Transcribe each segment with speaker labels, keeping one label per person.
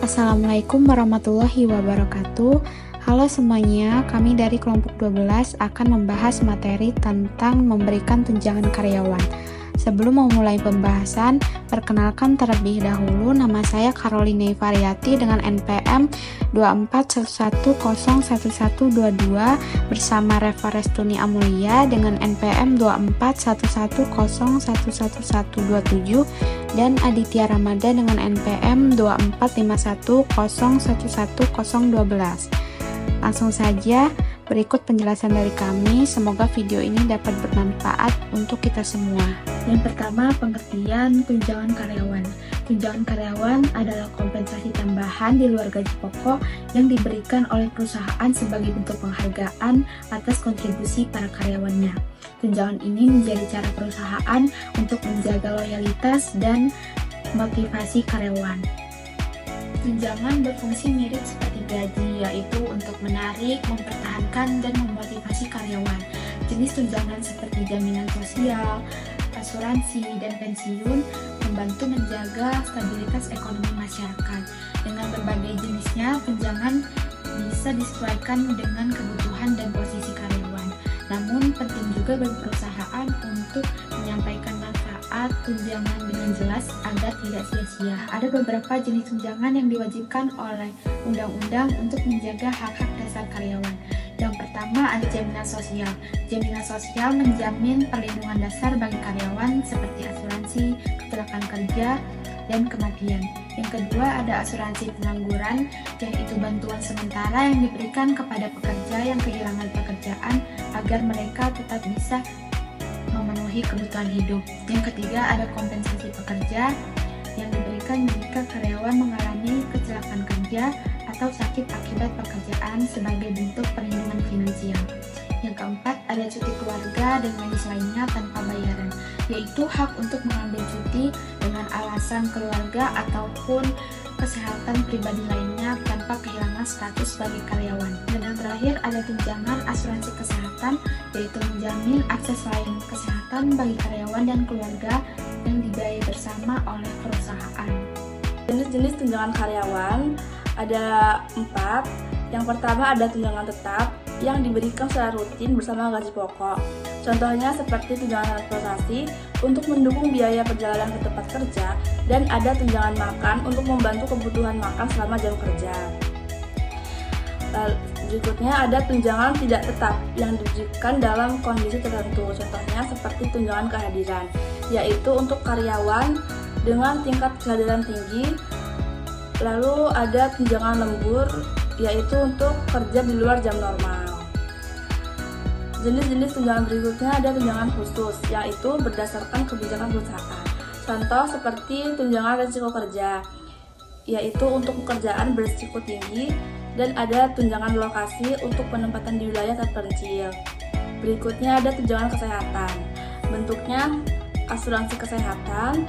Speaker 1: Assalamualaikum warahmatullahi wabarakatuh. Halo semuanya, kami dari kelompok 12 akan membahas materi tentang memberikan tunjangan karyawan. Sebelum memulai pembahasan, perkenalkan terlebih dahulu nama saya Caroline Variati dengan NPM 2411011122 bersama Reva Restuni Amulia dengan NPM 2411011127 dan Aditya Ramadhan dengan NPM 2451011012. Langsung saja, berikut penjelasan dari kami. Semoga video ini dapat bermanfaat untuk kita semua. Yang pertama, pengertian tunjangan karyawan. Tunjangan karyawan adalah kompensasi tambahan di luar gaji pokok yang diberikan oleh perusahaan sebagai bentuk penghargaan atas kontribusi para karyawannya. Tunjangan ini menjadi cara perusahaan untuk menjaga loyalitas dan motivasi karyawan. Tunjangan berfungsi mirip seperti gaji, yaitu untuk menarik, mempertahankan, dan memotivasi karyawan. Jenis tunjangan seperti jaminan sosial, asuransi, dan pensiun membantu menjaga stabilitas ekonomi masyarakat. Dengan berbagai jenisnya, tunjangan bisa disesuaikan dengan kebutuhan dan posisi karyawan. Namun, penting juga bagi perusahaan untuk menyampaikan manfaat tunjangan dengan jelas agar tidak sia-sia. Ada beberapa jenis tunjangan yang diwajibkan oleh undang-undang untuk menjaga hak-hak dasar karyawan. Yang pertama ada jaminan sosial. Jaminan sosial menjamin perlindungan dasar bagi karyawan seperti asuransi, kecelakaan kerja, dan kematian. Yang kedua ada asuransi pengangguran, yaitu bantuan sementara yang diberikan kepada pekerja yang kehilangan pekerjaan agar mereka tetap bisa memenuhi kebutuhan hidup. Yang ketiga ada kompensasi pekerja yang diberikan jika karyawan mengalami kecelakaan kerja atau sakit akibat pekerjaan sebagai bentuk perlindungan finansial. Yang keempat ada cuti keluarga dan medis lainnya tanpa bayaran, yaitu hak untuk mengambil cuti dengan alasan keluarga ataupun kesehatan pribadi lainnya tanpa kehilangan status sebagai karyawan. Dan yang terakhir ada tunjangan asuransi kesehatan, yaitu menjamin akses layanan kesehatan bagi karyawan dan keluarga yang dibiayai bersama oleh perusahaan.
Speaker 2: Jenis-jenis tunjangan karyawan ada 4. Yang pertama ada tunjangan tetap yang diberikan secara rutin bersama gaji pokok. Contohnya seperti tunjangan transportasi untuk mendukung biaya perjalanan ke tempat kerja, dan ada tunjangan makan untuk membantu kebutuhan makan selama jam kerja. Berikutnya ada tunjangan tidak tetap yang diberikan dalam kondisi tertentu. Contohnya seperti tunjangan kehadiran, yaitu untuk karyawan dengan tingkat kehadiran tinggi. Lalu ada tunjangan lembur, yaitu untuk kerja di luar jam normal. Jenis-jenis tunjangan berikutnya ada tunjangan khusus, yaitu berdasarkan kebijakan perusahaan. Contoh seperti tunjangan resiko kerja, yaitu untuk pekerjaan berisiko tinggi, dan ada tunjangan lokasi untuk penempatan di wilayah terpencil. Berikutnya ada tunjangan kesehatan. Bentuknya asuransi kesehatan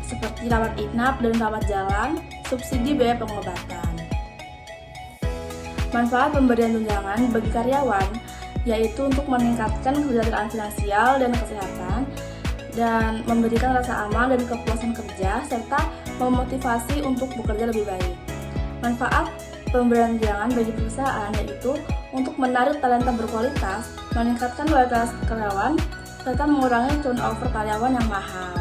Speaker 2: seperti rawat inap dan rawat jalan, subsidi biaya pengobatan. Manfaat pemberian tunjangan bagi karyawan yaitu untuk meningkatkan kesejahteraan finansial dan kesehatan, dan memberikan rasa aman dan kepuasan kerja, serta memotivasi untuk bekerja lebih baik. Manfaat pemberian tunjangan bagi perusahaan yaitu untuk menarik talenta berkualitas, meningkatkan loyalitas karyawan, serta mengurangi turnover karyawan yang mahal.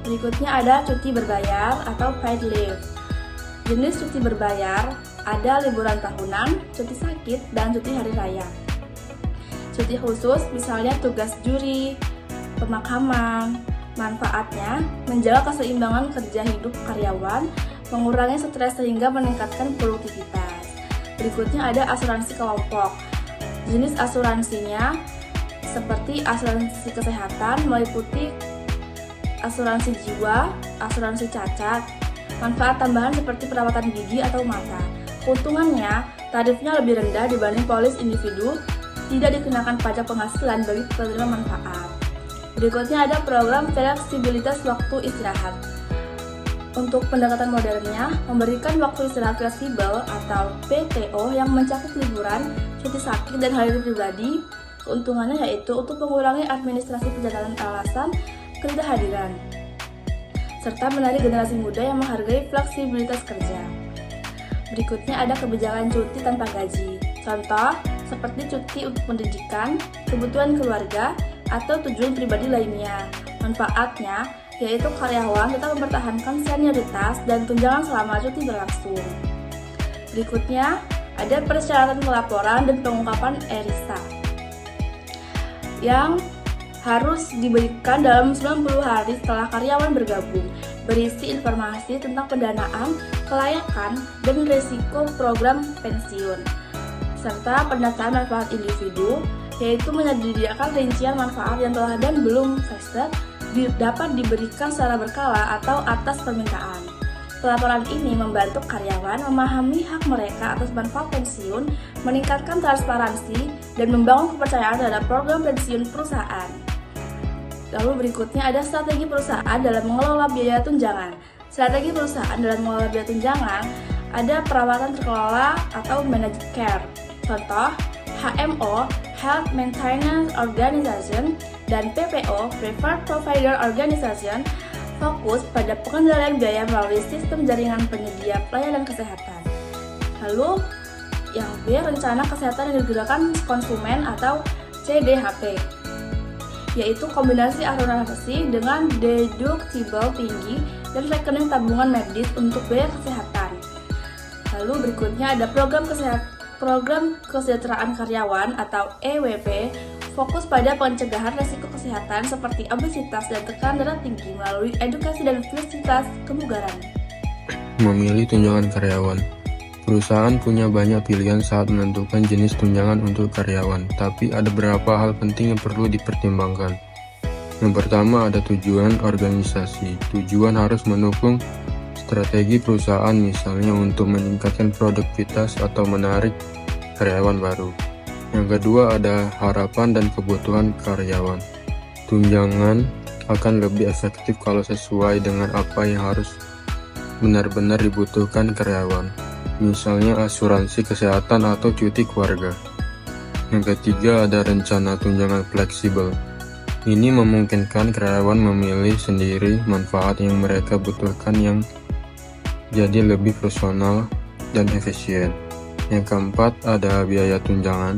Speaker 2: Berikutnya ada cuti berbayar atau paid leave. Jenis cuti berbayar ada liburan tahunan, cuti sakit, dan cuti hari raya. Cuti khusus misalnya tugas juri, pemakaman. Manfaatnya menjaga keseimbangan kerja hidup karyawan, mengurangi stres sehingga meningkatkan produktivitas. Berikutnya ada asuransi kelompok. Jenis asuransinya seperti asuransi kesehatan meliputi asuransi jiwa, asuransi cacat. Manfaat tambahan seperti perawatan gigi atau mata. Keuntungannya, tarifnya lebih rendah dibanding polis individu, tidak dikenakan pajak penghasilan bagi penerima manfaat. Berikutnya ada program fleksibilitas waktu istirahat. Untuk pendekatan modernnya, memberikan waktu istirahat fleksibel atau PTO yang mencakup liburan, cuti sakit, dan hari pribadi. Keuntungannya yaitu untuk mengurangi administrasi perjalanan alasan ketidakhadiran. serta menarik generasi muda yang menghargai fleksibilitas kerja. Berikutnya ada kebijakan cuti tanpa gaji. Contoh, seperti cuti untuk pendidikan, kebutuhan keluarga, atau tujuan pribadi lainnya. Manfaatnya, yaitu karyawan tetap mempertahankan senioritas dan tunjangan selama cuti berlangsung. Berikutnya, ada persyaratan pelaporan dan pengungkapan ERISA yang harus diberikan dalam 90 hari setelah karyawan bergabung, berisi informasi tentang pendanaan, kelayakan, dan risiko program pensiun, serta pendataan manfaat individu, yaitu menyediakan rincian manfaat yang telah dan belum vested dapat diberikan secara berkala atau atas permintaan. Pelaporan ini membantu karyawan memahami hak mereka atas manfaat pensiun, meningkatkan transparansi, dan membangun kepercayaan terhadap program pensiun perusahaan. Lalu berikutnya ada strategi perusahaan dalam mengelola biaya tunjangan. Strategi perusahaan dalam mengelola biaya tunjangan ada perawatan terkelola atau managed care. Contoh, HMO, Health Maintenance Organization, dan PPO, Preferred Provider Organization, fokus pada pengendalian biaya melalui sistem jaringan penyedia pelayanan kesehatan. Lalu, yang B, rencana kesehatan yang digunakan konsumen atau CDHP, yaitu kombinasi asuransi dengan deductible tinggi dan rekening tabungan medis untuk biaya kesehatan. Lalu berikutnya ada program kesejahteraan karyawan atau EWP, fokus pada pencegahan risiko kesehatan seperti obesitas dan tekanan darah tinggi melalui edukasi dan fasilitas kebugaran.
Speaker 3: Memilih tunjangan karyawan. Perusahaan punya banyak pilihan saat menentukan jenis tunjangan untuk karyawan, tapi ada beberapa hal penting yang perlu dipertimbangkan. Yang pertama ada tujuan organisasi. Tujuan harus mendukung strategi perusahaan, misalnya untuk meningkatkan produktivitas atau menarik karyawan baru. Yang kedua ada harapan dan kebutuhan karyawan. Tunjangan akan lebih efektif kalau sesuai dengan apa yang harus benar-benar dibutuhkan karyawan, misalnya asuransi kesehatan atau cuti keluarga. Yang ketiga ada rencana tunjangan fleksibel. Ini memungkinkan karyawan memilih sendiri manfaat yang mereka butuhkan yang jadi lebih personal dan efisien. Yang keempat ada biaya tunjangan.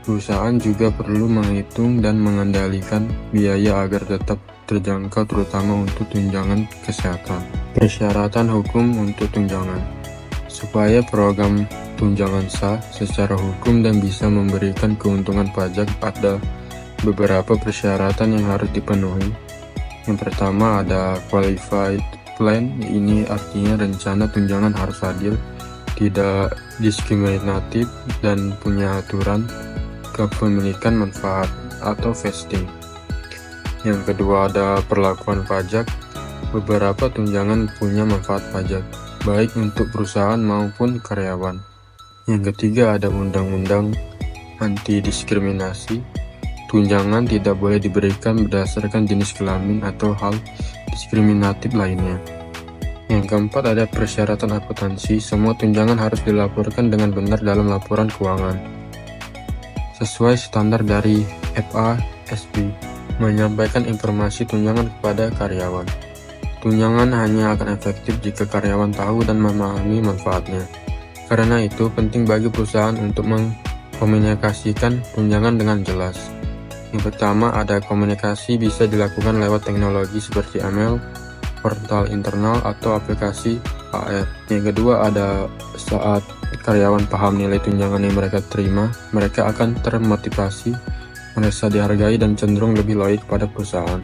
Speaker 3: Perusahaan juga perlu menghitung dan mengendalikan biaya agar tetap terjangkau, terutama untuk tunjangan kesehatan. Persyaratan hukum untuk tunjangan. Supaya program tunjangan sah secara hukum dan bisa memberikan keuntungan pajak, ada beberapa persyaratan yang harus dipenuhi. Yang pertama ada qualified plan. Ini artinya rencana tunjangan harus adil, tidak diskriminatif, dan punya aturan kepemilikan manfaat atau vesting. Yang kedua ada perlakuan pajak. Beberapa tunjangan punya manfaat pajak, baik untuk perusahaan maupun karyawan. Yang ketiga ada undang-undang anti diskriminasi. Tunjangan tidak boleh diberikan berdasarkan jenis kelamin atau hal diskriminatif lainnya. Yang keempat ada persyaratan akuntansi. Semua tunjangan harus dilaporkan dengan benar dalam laporan keuangan sesuai standar dari FASB, menyampaikan informasi tunjangan kepada karyawan. Tunjangan hanya akan efektif jika karyawan tahu dan memahami manfaatnya. Karena itu, penting bagi perusahaan untuk mengkomunikasikan tunjangan dengan jelas. Yang pertama, ada komunikasi bisa dilakukan lewat teknologi seperti email, portal internal, atau aplikasi AR. Yang kedua, ada saat karyawan paham nilai tunjangan yang mereka terima, mereka akan termotivasi, merasa dihargai, dan cenderung lebih loyal kepada perusahaan.